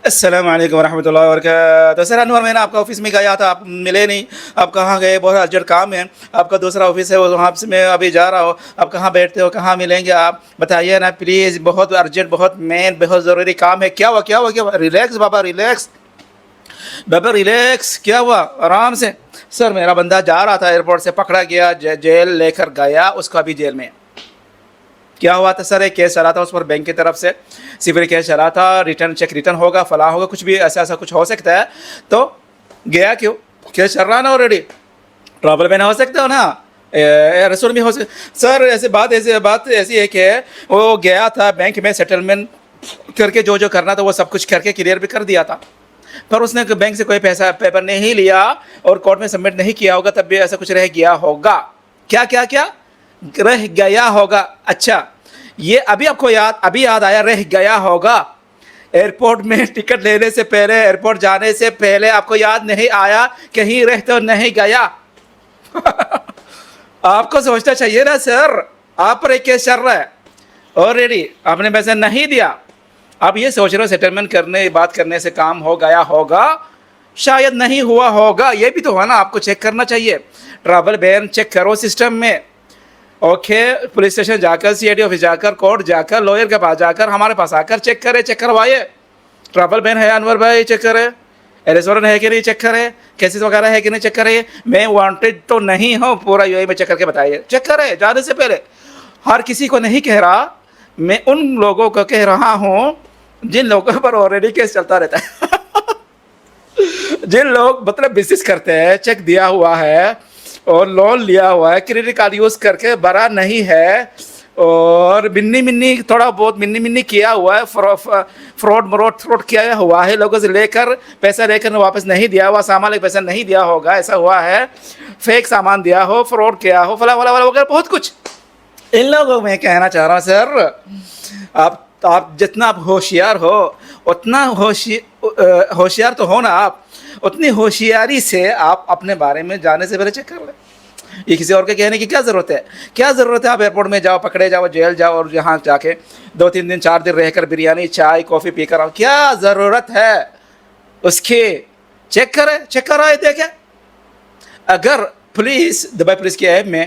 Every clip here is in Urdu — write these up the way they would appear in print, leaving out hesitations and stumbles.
السلام علیکم ورحمۃ اللہ وبرکاتہ. سر انور, میں نے آپ کا آفس میں گیا تھا, آپ ملے نہیں. آپ کہاں گئے؟ بہت ارجنٹ کام ہے. آپ کا دوسرا آفس ہے, وہاں سے میں ابھی جا رہا ہوں. آپ کہاں بیٹھتے ہو؟ کہاں ملیں گے آپ؟ بتائیے نا پلیز, بہت ارجنٹ, بہت مین, بہت ضروری کام ہے. کیا ہوا کیا ہوا کیا ہوا؟ ریلیکس بابا, ریلیکس بابا, ریلیکس. کیا ہوا؟ آرام سے. سر میرا بندہ جا رہا تھا ایئرپورٹ سے, پکڑا گیا, جیل لے کر گیا, اس کا بھی جیل میں. کیا ہوا تھا سر؟ ایک کیس چلا تھا اس پر بینک کی طرف سے, سول کیس چلا تھا, ریٹرن چیک ریٹرن ہوگا, فلاں ہوگا, کچھ بھی ایسا کچھ ہو سکتا ہے. تو گیا کیوں؟ کیس چل رہا نا آلریڈی, ٹربل میں نہ ہو سکتا ہو نا, رسول میں ہو سکتا. سر بات ایسی ہے کہ وہ گیا تھا بینک میں, سیٹلمنٹ کر کے جو کرنا تھا وہ سب کچھ کر کے کلیئر بھی کر دیا تھا, پر اس نے بینک سے کوئی پیسہ پیپر نہیں لیا اور کورٹ میں سبمٹ نہیں کیا ہوگا, تب بھی ایسا کچھ رہ گیا ہوگا. کیا کیا کیا رہ گیا ہوگا؟ اچھا, یہ ابھی آپ کو یاد آیا, رہ گیا ہوگا. ایئرپورٹ میں ٹکٹ لینے سے پہلے, ایئرپورٹ جانے سے پہلے آپ کو یاد نہیں آیا کہیں رہ تو نہیں گیا؟ آپ کو سوچنا چاہیے نا سر, آپ پر ایک کیس چل رہا ہے آلریڈی, آپ نے پیسہ نہیں دیا. آپ یہ سوچ رہے ہو سیٹلمنٹ کرنے, بات کرنے سے کام ہو گیا ہوگا, شاید نہیں ہوا ہوگا. یہ بھی تو ہوا نا, آپ کو چیک کرنا چاہیے. ٹریول بین چیک کرو سسٹم میں. اوکے, پولیس اسٹیشن جا کر, سی آئی ڈی آفس جا کر, کورٹ جا کر, لوئر کے پاس جا کر, ہمارے پاس آ کر چیک کرے, چیک کروائے. ٹریول بین ہے انور بھائی, چیک کرے. ریسٹورینٹ ہے کہ نہیں, چیک کرے. کیسز وغیرہ ہے کہ نہیں, چیک کرے. میں وانٹیڈ تو نہیں ہوں, پورا یو اے میں چیک کر کے بتائیے. چیک کرے جانے سے پہلے. ہر کسی کو نہیں کہہ رہا, میں ان لوگوں کو کہہ رہا ہوں جن لوگوں پر آلریڈی کیس چلتا رہتا ہے. جن لوگ مطلب بزنس کرتے ہیں, چیک دیا ہوا ہے اور لون لیا ہوا ہے, کریڈٹ کارڈ یوز کر کے بھرا نہیں ہے, اور منی تھوڑا بہت منی کیا ہوا ہے, فراڈ کیا ہوا ہے, لوگوں سے لے کر پیسہ لے کر واپس نہیں دیا ہوا, سامان لے پیسہ نہیں دیا ہوگا, ایسا ہوا ہے, فیک سامان دیا ہو, فراڈ کیا ہو, فلاں والا وغیرہ بہت کچھ. ان لوگوں میں کہنا چاہ رہا ہوں سر, آپ جتنا آپ ہوشیار ہو, اتنا ہوشیار تو ہو نا آپ, اتنی ہوشیاری سے آپ اپنے بارے میں جانے سے پہلے چیک کر لیں. یہ کسی اور کے کہنے کی کیا ضرورت ہے؟ کیا ضرورت ہے؟ آپ ایئرپورٹ میں جاؤ, پکڑے جاؤ, جیل جاؤ, اور یہاں جا کے 2-3 دن 4 دن رہ کر بریانی, چائے, کافی پی کر آؤ. کیا ضرورت ہے اس کی؟ چیک کرائے دیکھیں. اگر پولیس, دبئی پولیس کے ایپ میں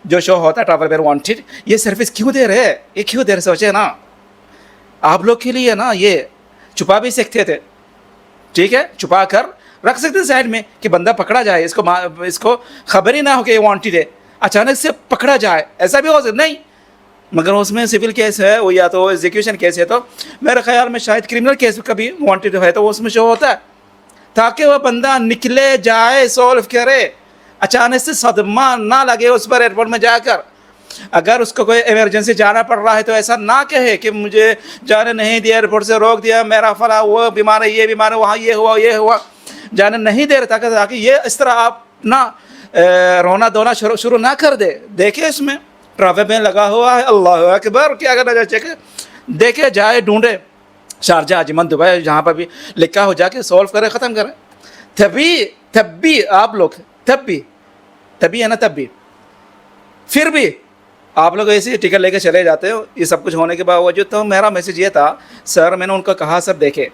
جو شو ہوتا ہے ٹریول بین وانٹیڈ, یہ سروس کیوں دے رہے؟ یہ کیوں دے رہے؟ سوچے نا, آپ لوگ کے لیے نا. یہ چھپا بھی سکتے تھے, ٹھیک ہے, چھپا کر رکھ سکتے سائڈ میں کہ بندہ پکڑا جائے, اس کو خبر ہی نہ ہو کہ یہ وانٹیڈ ہے, اچانک سے پکڑا جائے, ایسا بھی ہو سکتا نہیں. مگر اس میں سول کیس ہے وہ, یا تو ایگزیکیوشن کیس ہے, تو میرے خیال میں شاید کرمنل کیس کا بھی وانٹیڈ ہے, تو اس میں شو ہوتا ہے تاکہ وہ بندہ نکلے جائے, سولو کرے, اچانک سے صدمہ نہ لگے اس پر ایئرپورٹ میں جا کر. اگر اس کو کوئی ایمرجنسی جانا پڑ رہا ہے تو ایسا نہ کہے کہ مجھے جانے نہیں دیا, ایئرپورٹ سے روک دیا, میرا فلاں وہ بیمار ہے, یہ بیمار ہے, وہاں یہ ہوا, جانے نہیں دے رہا, تاکہ یہ اس طرح آپ نہ رونا دھونا شروع نہ کر دے. دیکھیں اس میں ٹریول بین لگا ہوا ہے, اللہ اکبر, کیا کرنا چاہیے چیک دیکھے, جائے ڈھونڈے, شارجہ, اجمن, دبئی, جہاں پر بھی لکھا ہو, جا کے سولو کرے, ختم کرے. تب بھی آپ لوگ تب بھی ہے نا, تب بھی پھر بھی آپ لوگ ایسے ٹکٹ لے کے چلے جاتے ہو. یہ سب کچھ ہونے کے باوجود تو میرا میسج یہ تھا سر, میں نے ان کو کہا سر دیکھے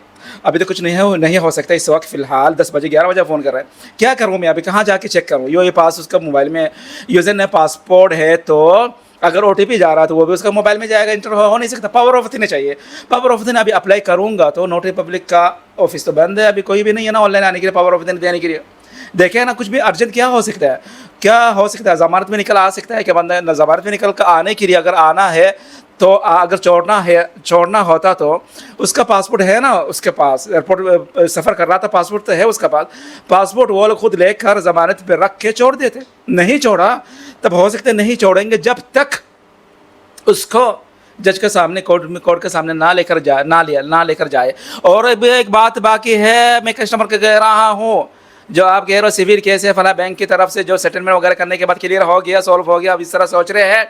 ابھی تو کچھ نہیں ہو سکتا اس وقت, فی الحال 10 بجے 11 بجے فون کر رہے ہیں, کیا کروں میں ابھی, کہاں جا کے چیک کروں؟ یہ پاس اس کا موبائل میں یوزر نے پاسپورٹ ہے, تو اگر او ٹی پی جا رہا تو وہ بھی اس کا موبائل میں جائے گا, انٹر ہو نہیں سکتا. پاور آف اتنے چاہیے, پاور آف اتنے ابھی اپلائی کروں گا تو نوٹری پبلک کا آفس تو بند ہے, ابھی کوئی بھی نہیں ہے نا آن لائن آنے کے لیے, پاور آف اتنے دینے کے لیے. دیکھیں نا, کچھ بھی ارجنٹ کیا ہو سکتا ہے, ضمانت میں نکل آ سکتا ہے کہ بندہ ضمانت میں نکل کر آنے کے لیے اگر آنا ہے تو, اگر چھوڑنا ہوتا تو اس کا پاسپورٹ ہے نا اس کے پاس, ایئرپورٹ سفر کر رہا تھا, پاسپورٹ تو ہے اس کا پاس, پاسپورٹ وہ لوگ خود لے کر ضمانت پہ رکھ کے چھوڑ دیتے. نہیں چھوڑا, تب ہو سکتے نہیں چھوڑیں گے جب تک اس کو جج کے سامنے, کورٹ کے سامنے نہ لے کر جائے. اور ایک بات باقی ہے, میں کسٹمر کو کہہ رہا ہوں, جو آپ کہہ رہے ہو سیویل کیس ہے فلاں بینک کی طرف سے جو سیٹلمنٹ وغیرہ کرنے کے بعد کلیئر ہو گیا, سولو ہو گیا, اب اس طرح سوچ رہے ہیں,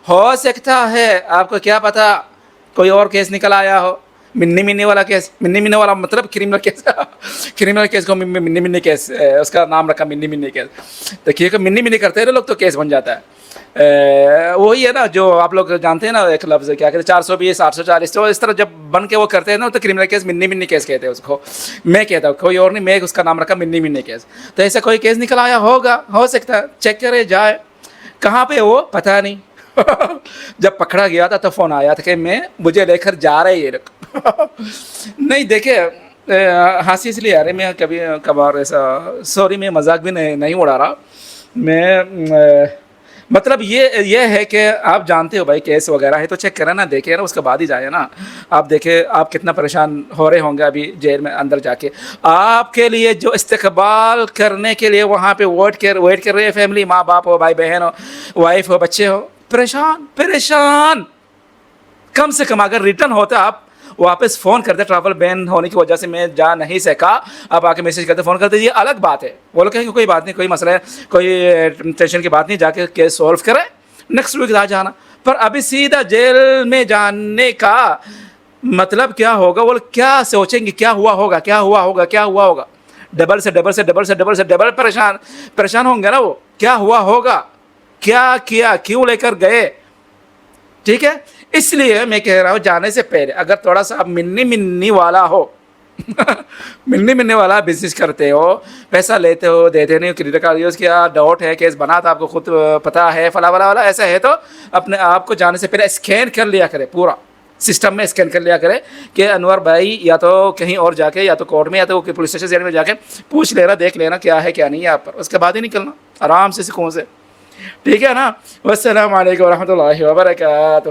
ہو سکتا ہے آپ کو کیا پتا کوئی اور کیس نکل آیا ہو. منی منی والا کیس، منی منی والا مطلب کرمنل کیس کرمنل کیس کو منی منی کیس، اس کا نام رکھا منی منی کیس. دیکھیے کہ منی منی کرتے ہیں لوگ تو کیس بن جاتا ہے. وہی ہے نا جو آپ لوگ جانتے ہیں نا ایک لفظ کیا کہتے ہیں 420 840، تو اس طرح جب بن کے وہ کرتے ہیں نا تو کرمنل کیس منی منی کیس کہتے ہیں اس کو. میں کہتا ہوں کوئی اور نہیں، میں اس کا نام رکھا منی منی کیس. تو ایسا کوئی کیس نکل آیا ہوگا، ہو سکتا ہے، چیک کرے جائے کہاں پہ وہ پتہ نہیں. جب پکڑا گیا تھا تو فون آیا تھا کہ مجھے لے کر جا رہے یہ لوگ. نہیں دیکھے ہنسی اس لیے آ رہی، میں کبھی کبھار ایسا سوری میں مذاق بھی نہیں اڑا رہا میں. مطلب یہ ہے کہ آپ جانتے ہو بھائی کیس وغیرہ ہے تو چیک کریں نا، دیکھیں نا، اس کے بعد ہی جائیں نا. آپ دیکھیں آپ کتنا پریشان ہو رہے ہوں گے ابھی جیل میں اندر جا کے. آپ کے لیے جو استقبال کرنے کے لیے وہاں پہ ویٹ کر رہے ہیں فیملی، ماں باپ ہو، بھائی بہن ہو، وائف ہو، بچے ہو، پریشان. کم سے کم اگر ریٹرن ہوتا آپ واپس فون کرتے، ٹریول بین ہونے کی وجہ سے میں جا نہیں سکا، اب آ کے میسج کرتے، فون کرتے، یہ الگ بات ہے. وہ لوگ کہیں کہ کوئی بات نہیں، کوئی مسئلہ ہے، کوئی ٹینشن کی بات نہیں، جا کے کیس سولو کرے، نیکسٹ ویک جانا. پر ابھی سیدھا جیل میں جانے کا مطلب کیا ہوگا؟ وہ لوگ کیا سوچیں گے؟ کیا ہوا ہوگا؟ ڈبل سے ڈبل پریشان ہوں گے نا وہ. کیا ہوا ہوگا؟ کیا کیوں لے کر گئے؟ ٹھیک ہے، اس لیے میں کہہ رہا ہوں جانے سے پہلے اگر تھوڑا سا آپ منی والا ہو منی والا بزنس کرتے ہو، پیسہ لیتے ہو دیتے نہیں، کریڈٹ کارڈ یوز کیا، ڈاؤٹ ہے، کیس بنا تھا، آپ کو خود پتہ ہے، فلا والا ایسا ہے تو اپنے آپ کو جانے سے پہلے اسکین کر لیا کرے، پورا سسٹم میں اسکین کر لیا کرے کہ انور بھائی یا تو کہیں اور جا کے، یا تو کورٹ میں، یا تو پولیس اسٹیشن میں جا کے پوچھ لینا، دیکھ لینا کیا ہے کیا نہیں ہے آپ پر، اس کے بعد ہی نکلنا آرام سے سکون سے. ٹھیک ہے نا. والسلام علیکم ورحمۃ اللہ وبرکاتہ.